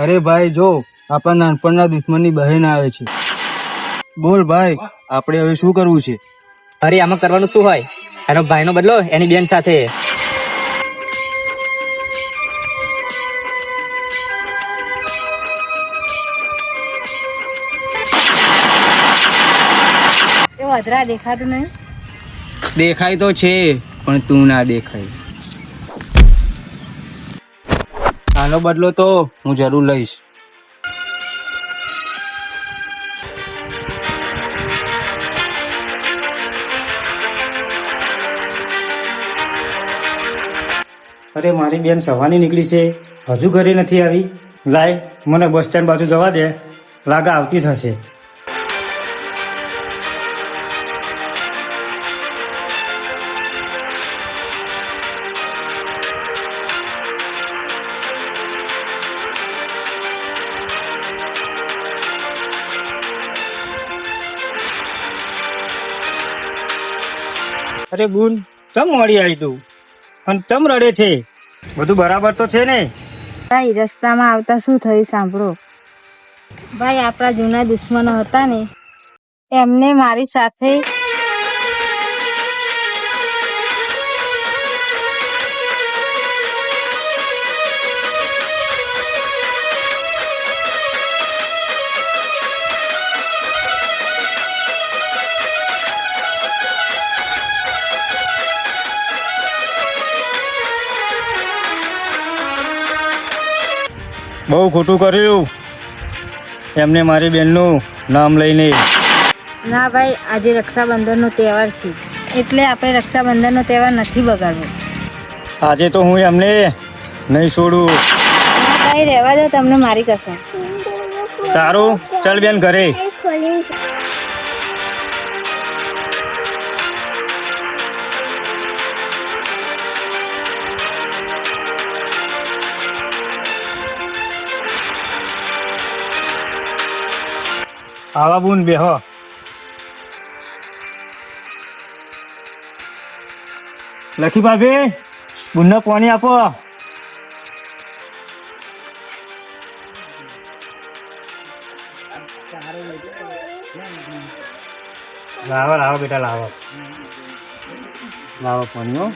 અરે ભાઈ જો, આપણા નાનપણના દુશ્મનની બહેન આવે છે. બોલ ભાઈ, આપણે હવે શું કરવું છે? અરે આમાં કરવાનું શું હોય? એનો ભાઈનો બદલો એની બેન સાથે. એ વધરા દેખાતું નહીં. દેખાય તો છે, પણ તું ના દેખાય. આનો બદલો તો હું જરૂર લઈશ. અરે મારી બેન સવારની નીકળી છે, હજુ ઘરે નથી આવી. લાય મને બસ સ્ટેન્ડ બાજુ જવા દે, લાગા આવતી થશે. અરે બુન, ચમ મોડી આવી તું? અને ચમ રડે છે? બધું બરાબર તો છે ને? ભાઈ રસ્તામાં આવતા શું થયું સાંભળો. ભાઈ આપણા જૂના દુશ્મનો હતા ને, એમને મારી સાથે બહુ ખોટું કર્યું એમને મારી બેનનું નામ લઈને. ના ભાઈ, આજે રક્ષાબંધનનો તહેવાર છે, એટલે આપણે રક્ષાબંધનનો તહેવાર નથી બગાડવો. આજે તો હું એમને નહીં છોડું. ના ભાઈ, રહેવા દો, તમને મારી કસમ. સારું, ચાલ બેન ઘરે. આવા બુન બેહો. લખી ભાભી, બુનને પાણી આપો. લાવો લાવો બેટા, લાવો લાવો પાણી. હો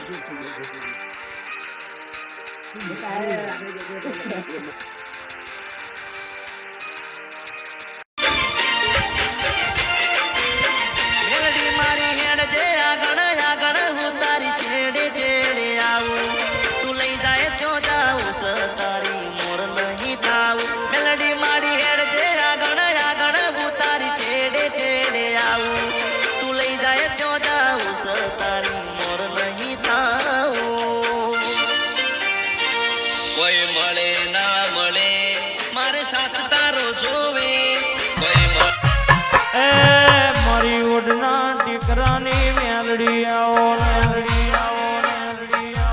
મારી ઓઢના ટીકરાની મેલડી આવો, મેલડી આવો,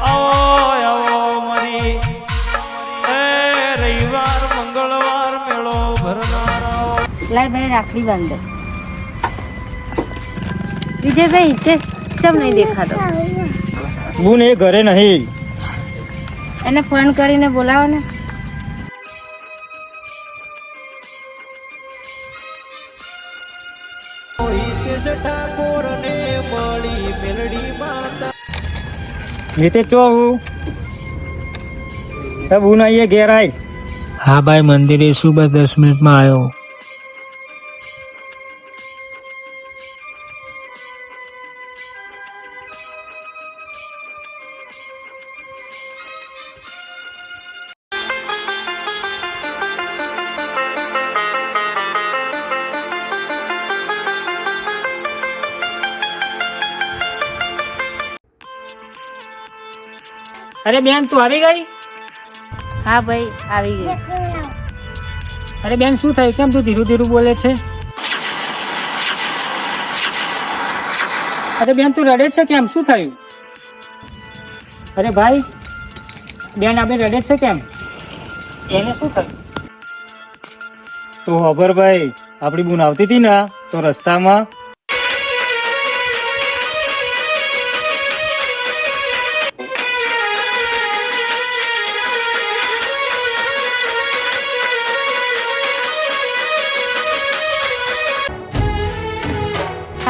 આવો આવો મારી. રવિવાર મંગળવાર મેળો ભરનાર આવો. લાય ભાઈ, રાખડી બાંધો. વિજયભાઈ હિતેશ ચમ નહીં દેખાતો? બુન એ ઘરે નહીં. એને ફોન કરીને બોલાવો ને. નીતે ચો હું બુન આવીએ ઘેર આય. હા ભાઈ, મંદિરે શું 10 મિનિટમાં આવ્યો. અરે બેન, તું આવી ગઈ? હા ભાઈ, આવી ગઈ. અરે બેન, શું થયું? કેમ તું ધીરું ધીરું બોલે છે? અરે બેન, તું રડે છે કેમ? શું થયું? અરે ભાઈ, બેન આપણે રડે છે કેમ? એને શું થયું? તો ખબર ભાઈ, આપણી બુન આવતી હતી ને તો રસ્તામાં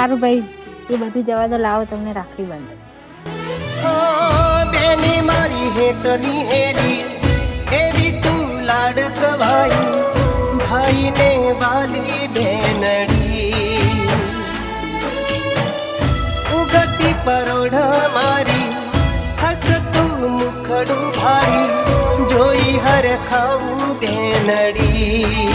સારું ભાઈ, એ બધું જવા દો, લાવો તમને રાખડી બાંધો. બેની મારી હેતની હેરી એવી તું લાડકવાઈ ભાઈને વાલી બેનડી ઉગતી પરોઢ મારી હસતું મુખડું ભારી જોઈ હર ખાવું બેનડી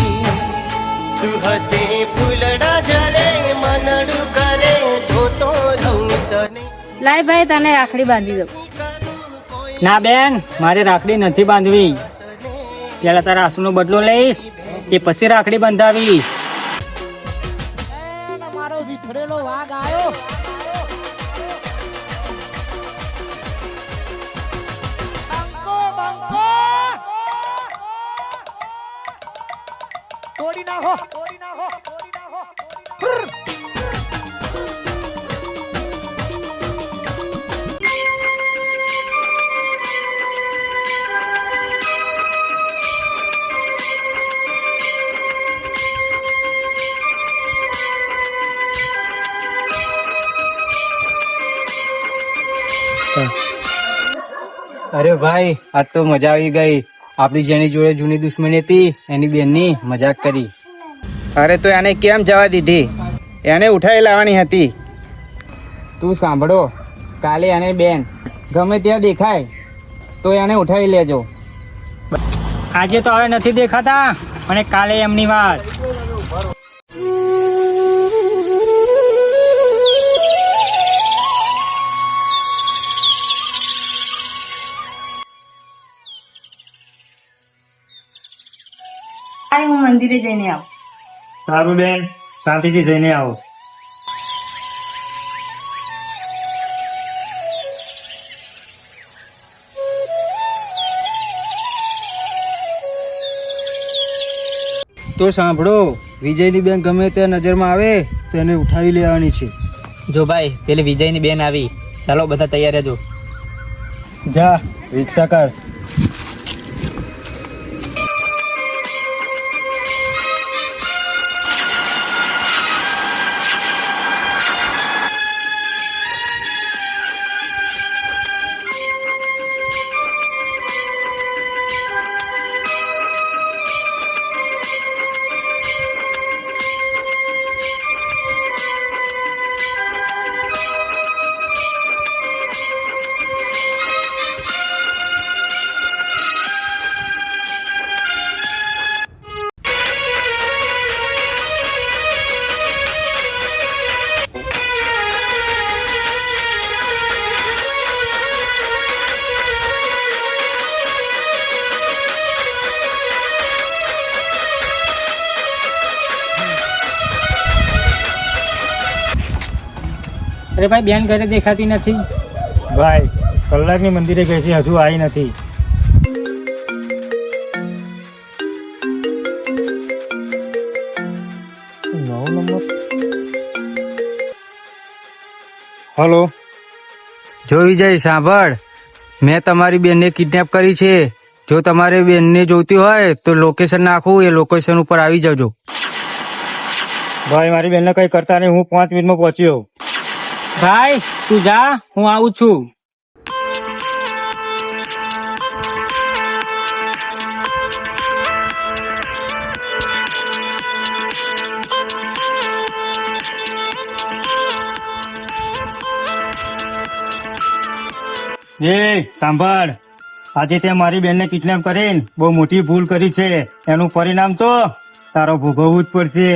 તું હસે ફૂલડા જરે મનડું કરે જોતો રહું તને. લાય ભાઈ, તને રાખડી બાંધી દઉં. ના બેન, મારે રાખડી નથી બાંધવી. પેલા તારા આંસુનો બદલો લઈશ, એ પછી રાખડી બંધાવીશ. મારો વિખરેલો વાઘ આવ્યો. તોડી નાખો, તોડી નાખો, તોડી નાખો. અરે ભાઈ, આજ તો મજા આવી ગઈ. આપણી જેની જોડે જૂની દુશ્મની હતી એની બેનની મજાક કરી. અરે તો એને કેમ જવા દીધી? એને ઉઠાવી લાવવાની હતી. તું સાંભળો, કાલે એને બેન ગમે ત્યાં દેખાય તો એને ઉઠાવી લેજો. આજે તો હવે નથી દેખાતા, અને કાલે એમની વાત. હું મંદિરે જઈને આવું. સારું બેન, શાંતિથી જઈને આવો. તો સાંભળો, વિજયની બેન ગમે ત્યાં નજરમાં આવે તો એને ઉઠાવી લેવાની છે. જો ભાઈ, પેલી વિજયની બેન આવી. ચાલો બધા તૈયાર રહેજો. જા, રિક્ષા કાઢ. અરે ભાઈ, બેન ઘરે દેખાતી નથી. ભાઈ, કલાકની મંદિરે ગઈ છે, હજુ આવી નથી. હલો. જો વિજય, સાંભળ, મેં તમારી બેનને કિડનેપ કરી છે. જો તમારે બેનને જોઈતી હોય તો લોકેશન નાખું, એ લોકેશન ઉપર આવી જજો. ભાઈ, મારી બેનને કઈ કરતા નહીં, હું 5 મિનિટમાં પહોંચ્યો. ભાઈ, તું જા, હું આવું છું. એ સાંભળ, આજે તે મારી બેનને કિડનેપ કરીને બહુ મોટી ભૂલ કરી છે. એનું પરિણામ તો તારો ભોગવવું જ પડશે.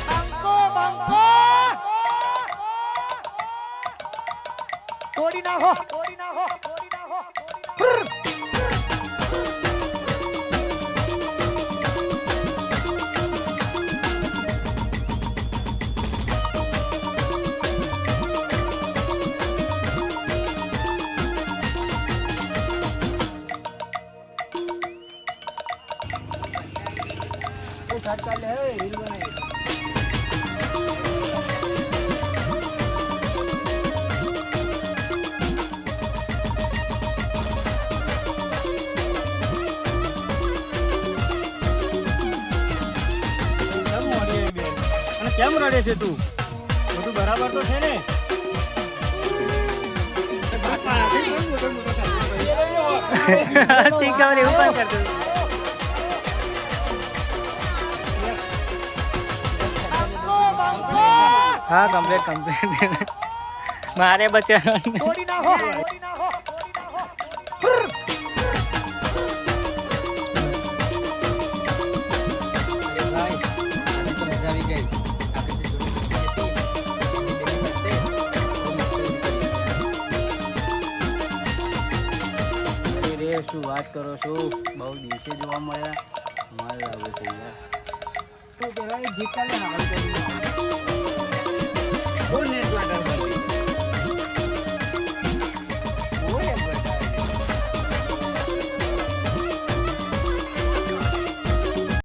બંકો બંકો તોડી નાખો તોડી નાખો તોડી નાખો અને કેમ રડે છે તું? બધું બરાબર તો છે ને? શીખવણી એવું પણ કરતું. હા કમ્પ્લીટ મારે બચાવવાનું તોડી નાખો તોડી નાખો તોડી નાખો શું વાત કરો છો? બહુ દિવસે જોવા મળ્યા. માલ લાગે છે યાર. તો પેલા એક ગીત ચાલે હાલ કરી. ફૂલ નેટ વાટર